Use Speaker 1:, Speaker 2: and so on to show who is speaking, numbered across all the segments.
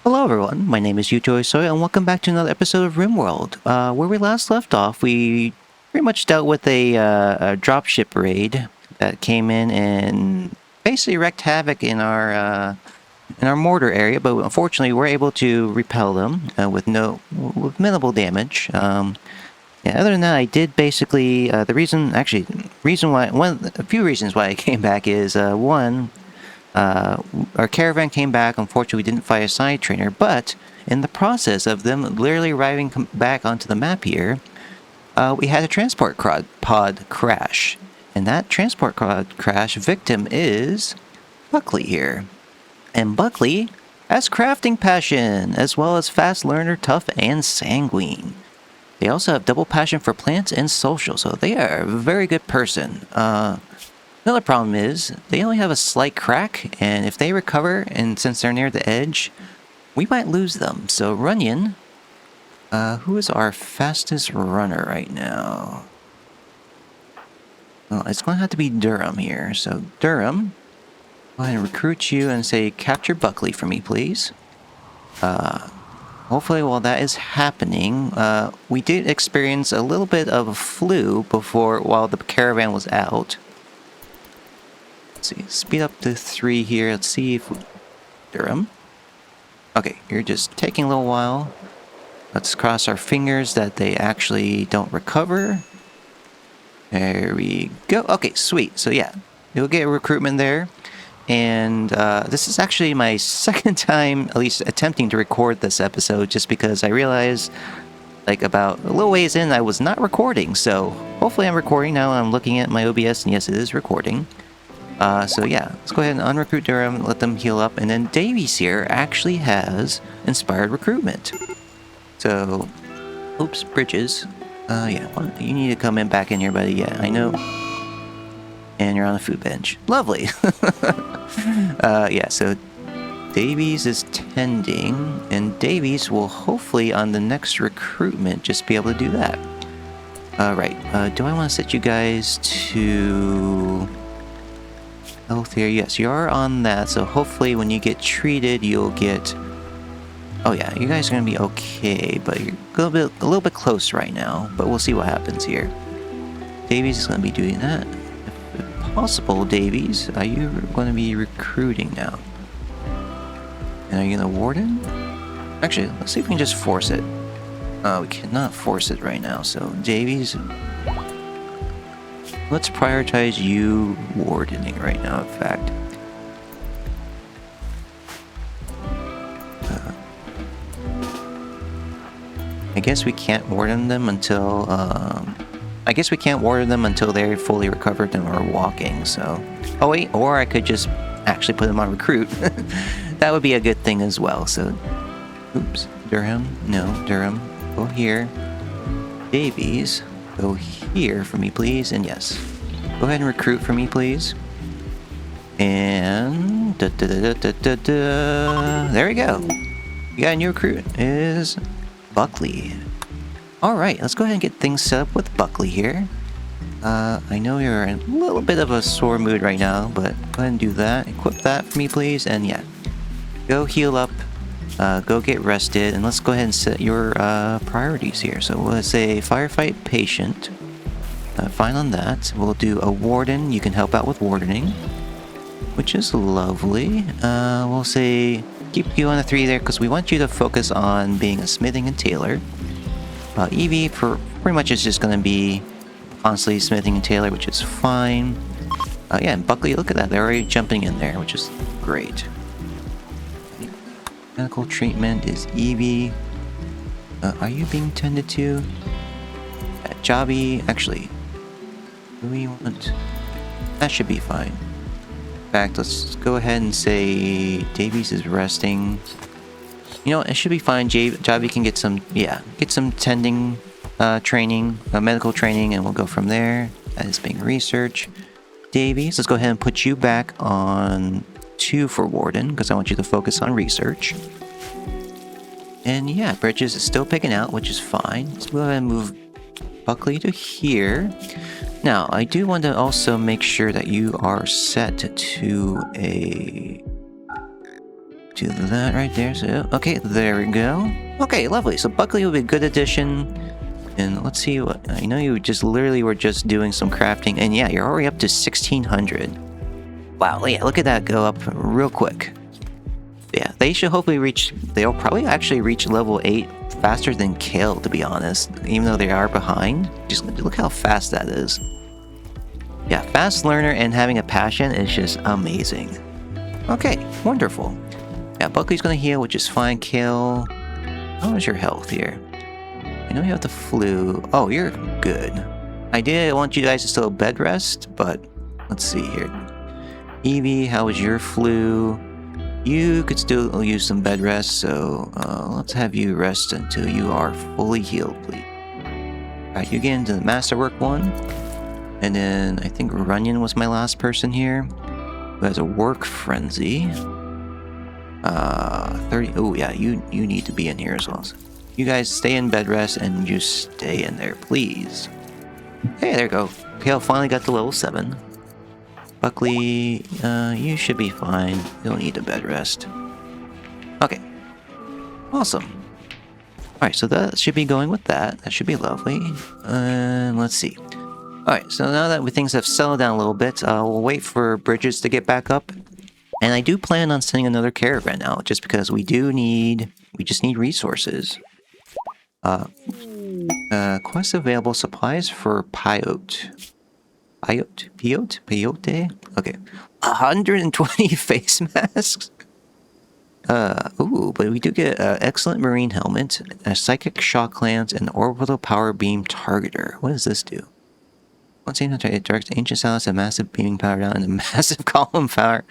Speaker 1: Hello everyone, my name is YutoIsoya and welcome back to another episode of Rimworld. Where we last left off, we pretty much dealt with a dropship raid that came in and basically wreaked havoc in our mortar area, but unfortunately we're able to repel them with minimal damage. Yeah, other than that, I did basically the reason why a few reasons why I came back is one. Our caravan came back. Unfortunately, we didn't fight a side trainer, but in the process of them literally arriving back onto the map here, we had a transport pod crash. And that transport pod crash victim is Buckley here. And Buckley has crafting passion, as well as fast learner, tough, and sanguine. They also have double passion for plants and social, so they are a very good person. Another problem is, they only have a slight crack, and if they recover, and since they're near the edge, we might lose them. So Runyon, who is our fastest runner right now? Well, it's going to have to be Durham here. So Durham, go ahead and recruit you and say, capture Buckley for me, please. Hopefully while that is happening, we did experience a little bit of a flu while the caravan was out. Let's see, speed up to 3 here. Let's see if Durham. Okay, you're just taking a little while. Let's cross our fingers that they actually don't recover. There we go. Okay, sweet. So yeah, you'll get a recruitment there. And this is actually my second time, at least attempting to record this episode, just because I realized, like about a little ways in, I was not recording. So hopefully I'm recording now. I'm looking at my OBS, and yes, it is recording. So yeah, let's go ahead and unrecruit Durham, let them heal up, and then Davies here actually has inspired recruitment. So, oops, Bridges. Yeah, you need to come back in here, buddy. Yeah, I know. And you're on the food bench. Lovely. Yeah, so Davies is tending, and Davies will hopefully on the next recruitment just be able to do that. Right, do I want to set you guys to health here? Yes, you are on that, so hopefully when you get treated, you'll get... Oh yeah, you guys are going to be okay, but you're a little bit close right now, but we'll see what happens here. Davies is going to be doing that. If possible, Davies, are you going to be recruiting now? And are you going to warden? Actually, let's see if we can just force it. We cannot force it right now, so Davies... Let's prioritize you wardening right now, in fact. I guess we can't warden them until... I guess we can't warden them until they're fully recovered and are walking, so... Oh wait, or I could just actually put them on recruit. That would be a good thing as well, so... Oops, Durham? No, Durham. Go here. Davies. Go here for me, please, and yes. Go ahead and recruit for me, please. And... There we go. You got a new recruit. Is Buckley. Alright, let's go ahead and get things set up with Buckley here. I know you're in a little bit of a sore mood right now, but go ahead and do that. Equip that for me, please, and yeah. Go heal up. Go get rested, and let's go ahead and set your priorities here. So we'll say firefight patient. Fine on that. We'll do a warden. You can help out with wardening, which is lovely. We'll say keep you on the 3 there because we want you to focus on being a smithing and tailor. Evie for pretty much is just going to be constantly smithing and tailor, which is fine. Yeah, and Buckley, look at that. They're already jumping in there, which is great. Medical treatment is Evie. Are you being tended to? Jobby, actually, do we want... That should be fine. In fact, let's go ahead and say Davies is resting. You know, it should be fine. Jobby can get some tending training, medical training, and we'll go from there. That is being research. Davies, let's go ahead and put you back on 2 for warden, because I want you to focus on research. And yeah, Bridges is still picking out, which is fine. Let's go ahead and move Buckley to here. Now, I do want to also make sure that you are set to do that right there. So, okay, there we go. Okay, lovely. So Buckley will be a good addition. And let's see what... I know you just literally were just doing some crafting. And yeah, you're already up to 1600. Wow, yeah, look at that go up real quick. Yeah, they should hopefully reach... They'll probably actually reach level 8 faster than Kale, to be honest. Even though they are behind. Just look how fast that is. Yeah, fast learner and having a passion is just amazing. Okay, wonderful. Yeah, Buckley's gonna heal, which is fine. Kale, how is your health here? I know you have the flu. Oh, you're good. I did want you guys to still bed rest, but let's see here. Evie, how is your flu? You could still use some bed rest, so let's have you rest until you are fully healed, please. Alright, you get into the masterwork one. And then I think Runyon was my last person here, who has a work frenzy. 30. Oh yeah, you need to be in here as well. So you guys stay in bed rest and you stay in there, please. Hey, there you go. Kale finally got to level 7. Buckley, you should be fine. You don't need a bed rest. Okay. Awesome. Alright, so that should be going with that. That should be lovely. Let's see. Alright, so now that things have settled down a little bit, we'll wait for Bridges to get back up. And I do plan on sending another caravan out, just because we just need resources. Quest available supplies for Peyote. Peyote? Okay. 120 face masks? Ooh, but we do get an excellent marine helmet, a psychic shock lance, and orbital power beam targeter. What does this do? Once it directs ancient silence, a massive beaming power down, and a massive column power.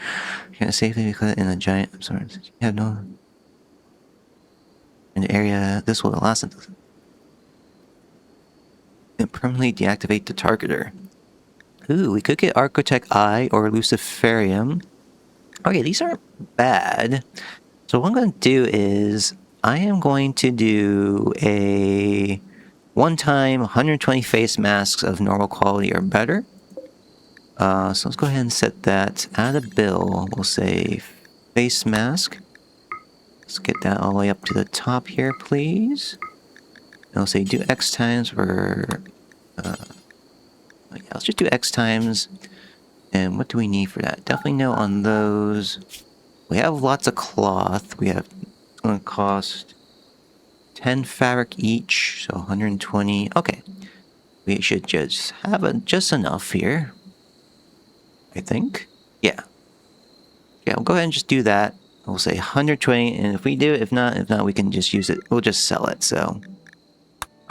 Speaker 1: You're gonna safely be caught in a giant. I'm sorry. You have no. In the area, this will last until. And permanently deactivate the targeter. Ooh, we could get Architect Eye or Luciferium. Okay, these aren't bad. So what I'm going to do is I am going to do a one-time 120 face masks of normal quality or better. So let's go ahead and set that. Add a bill. We'll say face mask. Let's get that all the way up to the top here, please. And we'll say do X times for... yeah, let's just do X times. And what do we need for that? Definitely no on those. We have lots of cloth. It's going to cost 10 fabric each, so 120. Okay. We should just have just enough here. I think. Yeah. Yeah, we'll go ahead and just do that. We'll say 120, and if we do, if not, we can just use it. We'll just sell it, so...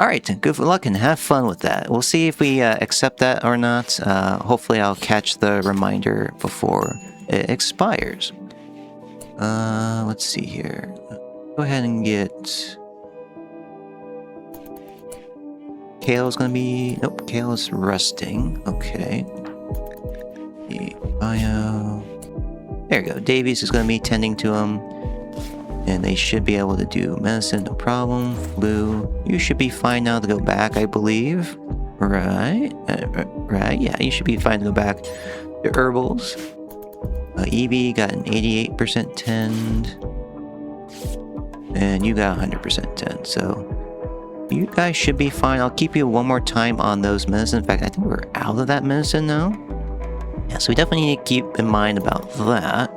Speaker 1: Alright, good luck and have fun with that. We'll see if we accept that or not. Hopefully I'll catch the reminder before it expires. Let's see here. Go ahead and get... Kale's gonna be... Nope, Kale's resting. Okay. Bio... There we go. Davies is gonna be tending to him. And they should be able to do medicine, no problem. Flu, you should be fine now to go back, I believe. Right? Right, yeah, you should be fine to go back to herbals. Evie got an 88% tend. And you got 100% tend, so... You guys should be fine. I'll keep you one more time on those medicine. In fact, I think we're out of that medicine now. Yeah, so we definitely need to keep in mind about that.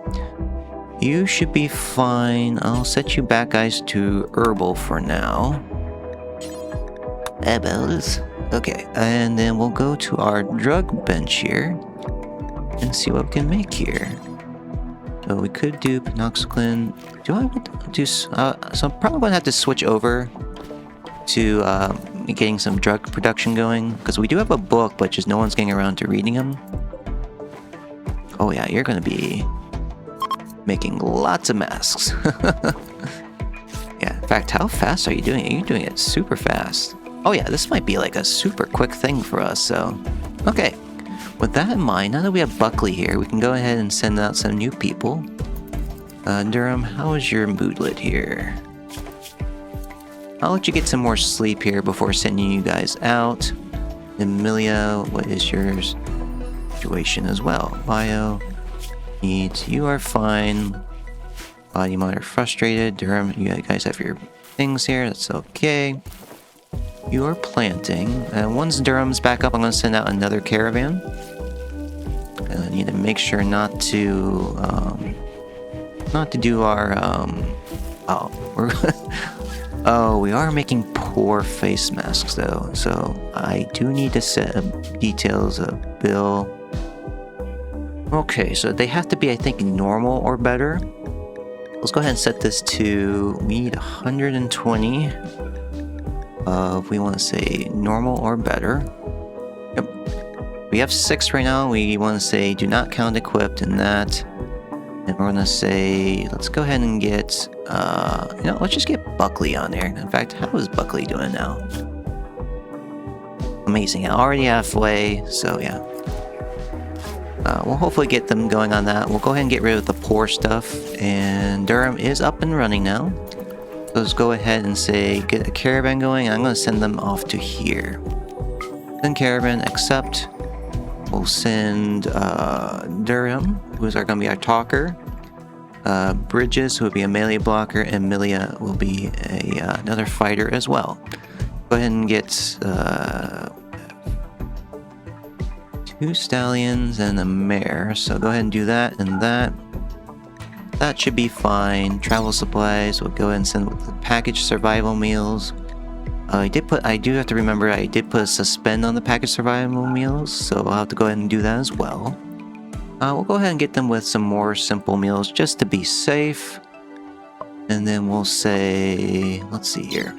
Speaker 1: You should be fine. I'll set you back, guys, to herbal for now. Herbals. Okay, and then we'll go to our drug bench here and see what we can make here. So we could do penoxyclin. Do I want to do... so I'm probably going to have to switch over to getting some drug production going, because we do have a book, but just no one's getting around to reading them. Oh yeah, you're going to be... making lots of masks. Yeah, in fact, how fast are you doing it? You're doing it super fast. Oh yeah, this might be like a super quick thing for us, so... Okay, with that in mind, now that we have Buckley here, we can go ahead and send out some new people. Durham, how is your moodlet here? I'll let you get some more sleep here before sending you guys out. Emilia, what is your situation as well? Bio... Needs, you are fine. Body monitor frustrated. Durham, you guys have your things here. That's okay. You are planting. Once Durham's back up, I'm going to send out another caravan. I need to make sure not to do our oh, we are making poor face masks though, so I do need to set up details of bill. Okay, so they have to be, I think, normal or better. Let's go ahead and set this to, we need 120 of, we want to say normal or better. Yep. We have 6 right now. We want to say do not count equipped in that. And we're going to say, let's go ahead and get, let's just get Buckley on there. In fact, how is Buckley doing now? Amazing. Already halfway, so yeah. We'll hopefully get them going on that. We'll go ahead and get rid of the poor stuff. And Durham is up and running now. So let's go ahead and say, get a caravan going. I'm going to send them off to here. Then caravan, accept. We'll send Durham, who's going to be our talker. Bridges, who will be a melee blocker. And Milia will be another fighter as well. Go ahead and get 2 stallions and a mare. So go ahead and do that and that. That should be fine. Travel supplies, we'll go ahead and send with the package survival meals. I do have to remember I did put a suspend on the package survival meals, so I'll have to go ahead and do that as well. We'll go ahead and get them with some more simple meals just to be safe. And then we'll say, let's see here.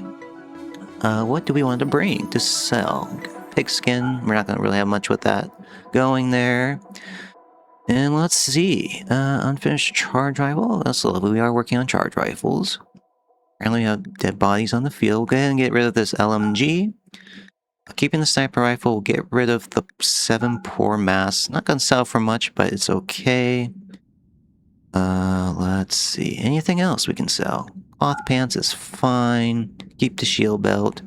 Speaker 1: What do we want to bring to sell? Pigskin, we're not going to really have much with that going there. And let's see, unfinished charge rifle. That's lovely. We are working on charge rifles. Apparently we have dead bodies on the field. We'll go ahead and get rid of this LMG. Keeping the sniper rifle, we'll get rid of the 7 poor masks. Not gonna sell for much, but it's okay. Let's see, anything else we can sell? Cloth pants is fine. Keep the shield belt.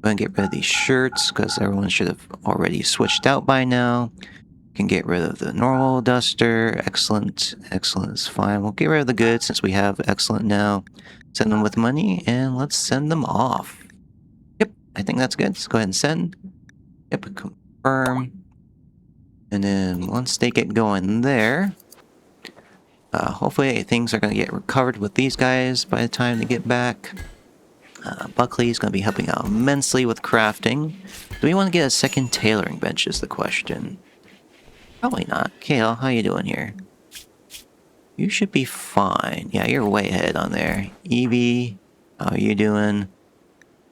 Speaker 1: Go ahead and get rid of these shirts, because everyone should have already switched out by now. Can get rid of the normal duster. Excellent. Excellent is fine. We'll get rid of the goods since we have excellent now. Send them with money, and let's send them off. Yep, I think that's good. Let's go ahead and send. Yep, confirm. And then once they get going there, hopefully things are going to get recovered with these guys by the time they get back. Buckley's going to be helping out immensely with crafting. Do we want to get a second tailoring bench is the question. Probably not. Kale, how you doing here? You should be fine. Yeah, you're way ahead on there. Evie, how are you doing?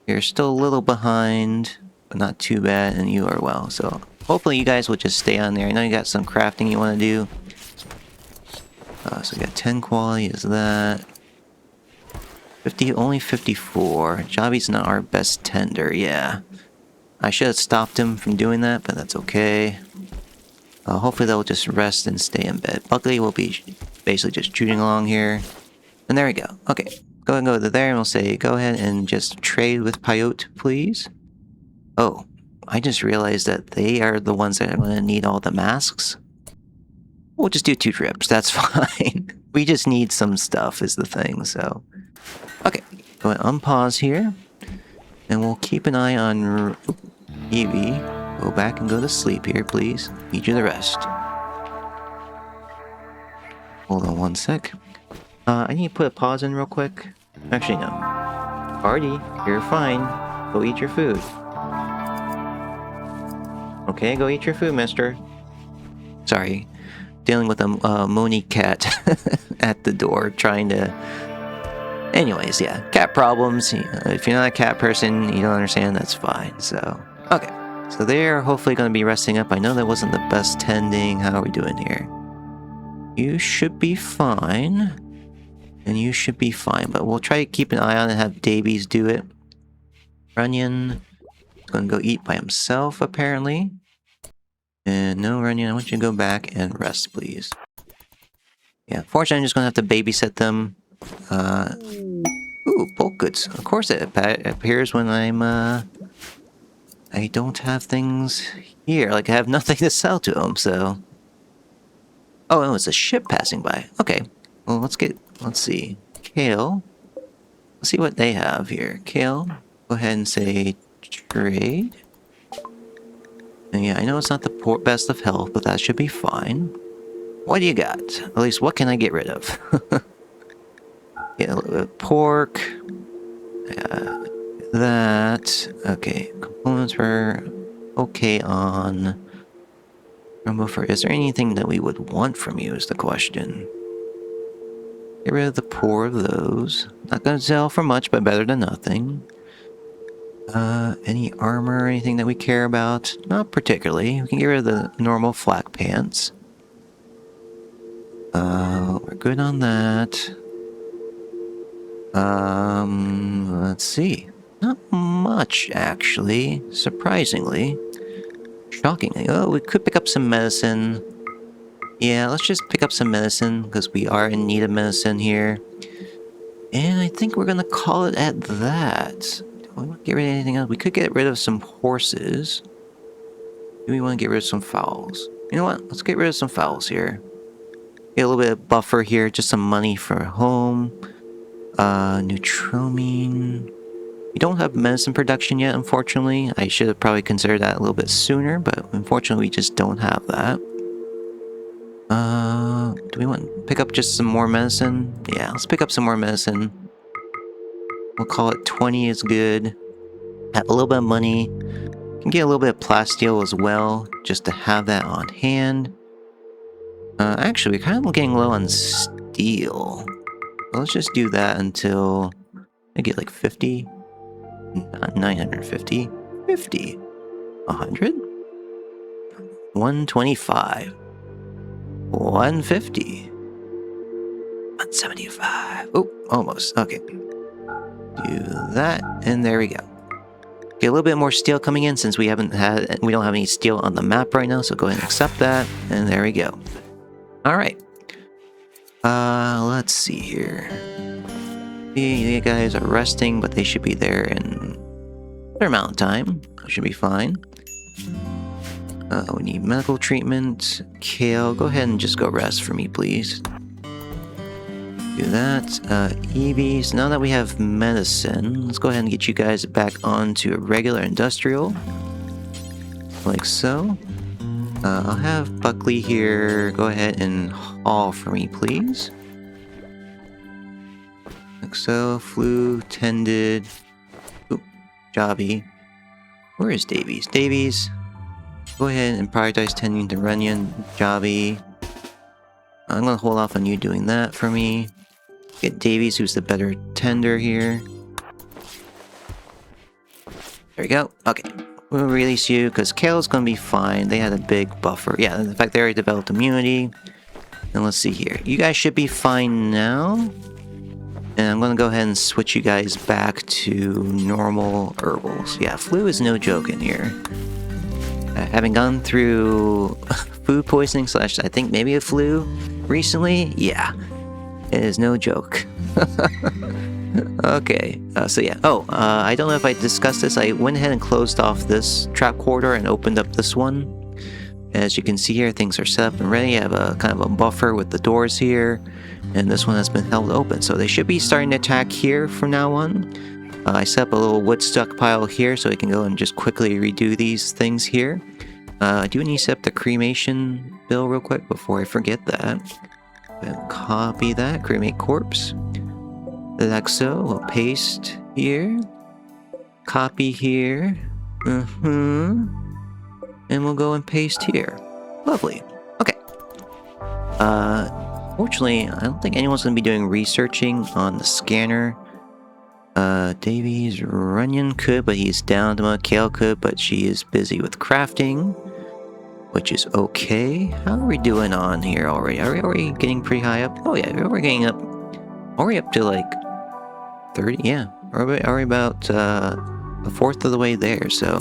Speaker 1: You're still a little behind, but not too bad, and you are well. So hopefully you guys will just stay on there. I know you got some crafting you want to do. So we got 10 quality, is that? 50, only 54. Jobby's not our best tender, yeah. I should have stopped him from doing that, but that's okay. Hopefully they'll just rest and stay in bed. Buckley will be basically just shooting along here. And there we go. Okay, go ahead and go to there and we'll say, go ahead and just trade with Pyote, please. Oh, I just realized that they are the ones that are going to need all the masks. We'll just do 2 trips, that's fine. We just need some stuff is the thing, so. Okay, go ahead and unpause here. And we'll keep an eye on Evie. Go back and go to sleep here, please. Need you to rest. Hold on one sec. I need to put a pause in real quick. Actually, no. Party, you're fine. Go eat your food. Okay, go eat your food, mister. Sorry. Dealing with a moany cat at the door, trying to... Anyways, yeah. Cat problems. If you're not a cat person, you don't understand, that's fine. So, okay. So they're hopefully going to be resting up. I know that wasn't the best tending. How are we doing here? You should be fine. And you should be fine. But we'll try to keep an eye on it and have Davies do it. Runyon is going to go eat by himself, apparently. And no, Runyon, I want you to go back and rest, please. Yeah, fortunately, I'm just going to have to babysit them. Ooh, bulk goods. Of course it appears when I'm, I don't have things here. Like, I have nothing to sell to them, so... Oh, no, it's a ship passing by. Okay. Well, let's get let's see. Kale. Let's see what they have here. Kale, go ahead and say trade. And yeah, I know it's not the best of health, but that should be fine. What do you got? At least what can I get rid of? Yeah, a little bit of pork. That. Okay, components were okay on buffer. Is there anything that we would want from you is the question. Get rid of the poor of those. Not gonna sell for much, but better than nothing. Any armor or anything that we care about? Not particularly. We can get rid of the normal flak pants. We're good on that. Let's see. Not much, actually. Surprisingly. Shockingly. Oh, we could pick up some medicine. Yeah, let's just pick up some medicine, because we are in need of medicine here. And I think we're gonna call it at that. Do we want to get rid of anything else? We could get rid of some horses. Do we want to get rid of some fowls? You know what? Let's get rid of some fowls here. Get a little bit of buffer here, just some money for home. Neutromine. We don't have medicine production yet, unfortunately. I should have probably considered that a little bit sooner, but unfortunately we just don't have that. Do we want to pick up just some more medicine? Yeah, let's pick up some more medicine. We'll call it 20 is good. Have a little bit of money. Can get a little bit of plasteel as well, just to have that on hand. Actually, we're kind of getting low on steel. Let's just do that until I get like 50. Not 950. 50. 100. 125. 150. 175. Oh, almost. Okay. Do that, and there we go. Get a little bit more steel coming in since we don't have any steel on the map right now, so go ahead and accept that, and there we go. Alright. Let's see here. The guys are resting, but they should be there in a fair amount of time. Should be fine. We need medical treatment. Kale, go ahead and just go rest for me, please. Do that. Evie, so now that we have medicine, let's go ahead and get you guys back onto a regular industrial. Like so. I'll have Buckley here go ahead and haul for me, please. Like so. Flew, tended. Oop, Jobby. Where is Davies? Davies. Go ahead and prioritize tending to Runyon, Jobby. I'm gonna hold off on you doing that for me. Get Davies, who's the better tender here. There we go. Okay. We'll release you, because Kale's gonna be fine. They had a big buffer. Yeah, in fact, they already developed immunity. And let's see here. You guys should be fine now. And I'm gonna go ahead and switch you guys back to normal herbals. Yeah, flu is no joke in here. Having gone through food poisoning / I think maybe a flu recently, yeah, it is no joke. Okay, so yeah. Oh, I don't know if I discussed this. I went ahead and closed off this trap corridor and opened up this one. As you can see here, things are set up and ready. I have a kind of a buffer with the doors here, and this one has been held open. So they should be starting to attack here from now on. I set up a little wood stockpile here so I can go and just quickly redo these things here. I do need to set up the cremation bill real quick before I forget that. And copy that, cremate corpse. Like so, we'll paste here. Copy here. And we'll go and paste here. Lovely. Okay. Fortunately, I don't think anyone's going to be doing researching on the scanner. Davies, Runyon could, but he's down to my Kale could, but she is busy with crafting, which is okay. How are we doing on here already? Are we getting pretty high up? Oh yeah, we're getting up. Are we up to like 30? Yeah, are we about a fourth of the way there? So,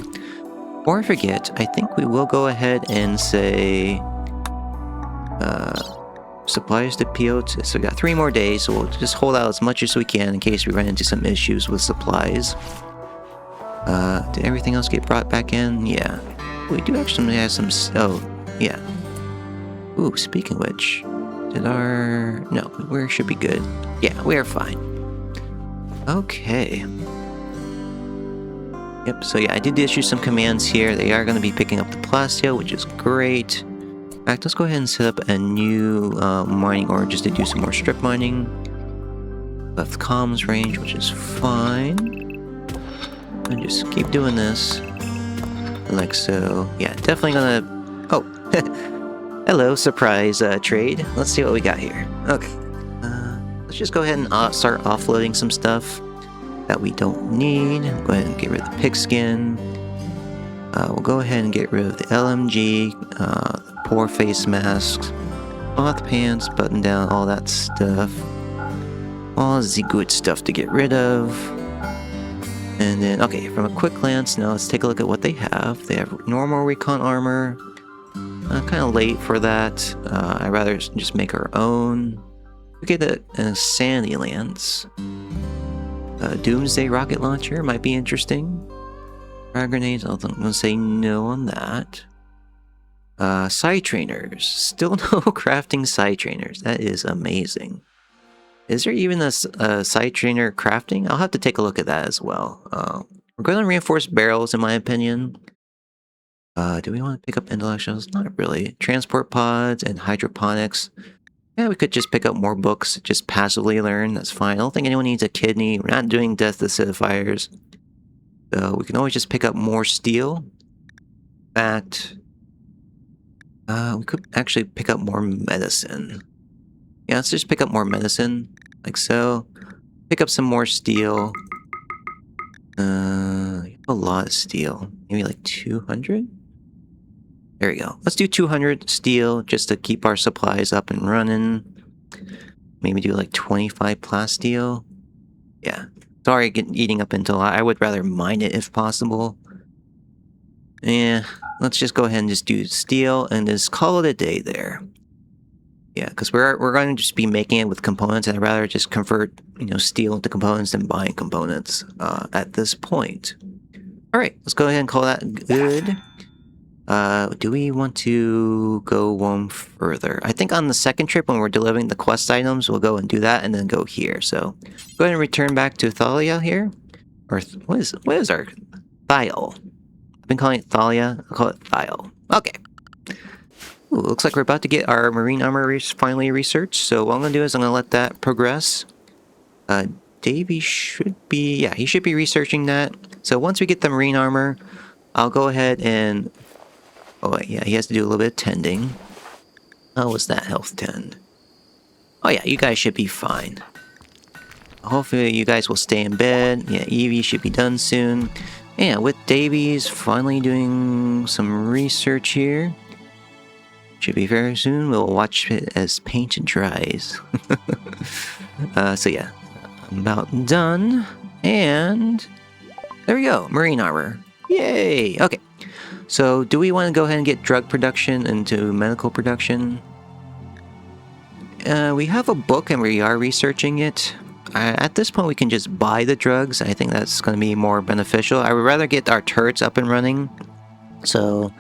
Speaker 1: before I forget, I think we will go ahead and say supplies to PO2. So we got 3 more days, so we'll just hold out as much as we can in case we run into some issues with supplies. Did everything else get brought back in? Yeah. We do actually have some... Oh, yeah. Ooh, speaking of which... No, we should be good. Yeah, we are fine. Okay. Yep, so yeah, I did issue some commands here. They are going to be picking up the plasteel, which is great. In fact, let's go ahead and set up a new mining ore just to do some more strip mining. Left comms range, which is fine. And just keep doing this. Like so. Yeah, definitely gonna... Oh! Hello, surprise trade. Let's see what we got here. Okay. Let's just go ahead and start offloading some stuff that we don't need. Go ahead and get rid of the pigskin. We'll go ahead and get rid of the LMG, poor face masks, cloth pants, button down, all that stuff. All the good stuff to get rid of. And then, okay, from a quick glance, now let's take a look at what they have. They have normal recon armor. Kind of late for that. I'd rather just make our own. We get a Sandy Lance. Doomsday rocket launcher might be interesting. Frag grenades, I'm going to say no on that. Side trainers. Still no crafting side trainers. That is amazing. Is there even a side trainer crafting? I'll have to take a look at that as well. We're going to reinforce barrels, in my opinion. Do we want to pick up intellectuals? Not really. Transport pods and hydroponics. Yeah, we could just pick up more books, just passively learn. That's fine. I don't think anyone needs a kidney. We're not doing death acidifiers. So we can always just pick up more steel. In fact, we could actually pick up more medicine. Yeah, let's just pick up more medicine, like so. Pick up some more steel. A lot of steel. Maybe like 200? There we go. Let's do 200 steel just to keep our supplies up and running. Maybe do like 25 plasteel. Yeah. Sorry, eating up until I would rather mine it if possible. Yeah, let's just go ahead and just do steel and just call it a day there. Yeah, because we're going to just be making it with components, and I'd rather just convert, steel into components than buying components at this point. All right, let's go ahead and call that good. Do we want to go one further? I think on the second trip when we're delivering the quest items, we'll go and do that and then go here. So go ahead and return back to Thalia here. Or what is our Thial? I've been calling it Thalia. I'll call it Thial. Okay. Ooh, looks like we're about to get our marine armor finally researched. So what I'm going to do is I'm going to let that progress. Davey should be... Yeah, he should be researching that. So once we get the marine armor, I'll go ahead and... Oh, yeah, he has to do a little bit of tending. How was that health tend? Oh, yeah, you guys should be fine. Hopefully you guys will stay in bed. Yeah, Evie should be done soon. Yeah, with Davies finally doing some research here. Should be very soon. We'll watch it as paint dries. So yeah, I'm about done. And there we go, marine armor. Yay! Okay, so do we want to go ahead and get drug production into medical production? We have a book and we are researching it. At this point, we can just buy the drugs. I think that's going to be more beneficial. I would rather get our turrets up and running. So...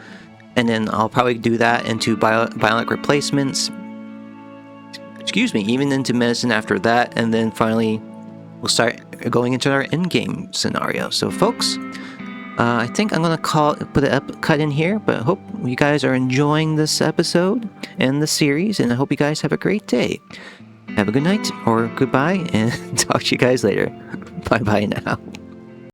Speaker 1: And then I'll probably do that into bionic replacements. Excuse me, even into medicine after that. And then finally, we'll start going into our endgame scenario. So folks, I think I'm going to put a cut in here. But I hope you guys are enjoying this episode and the series. And I hope you guys have a great day. Have a good night or goodbye. And talk to you guys later. Bye-bye now.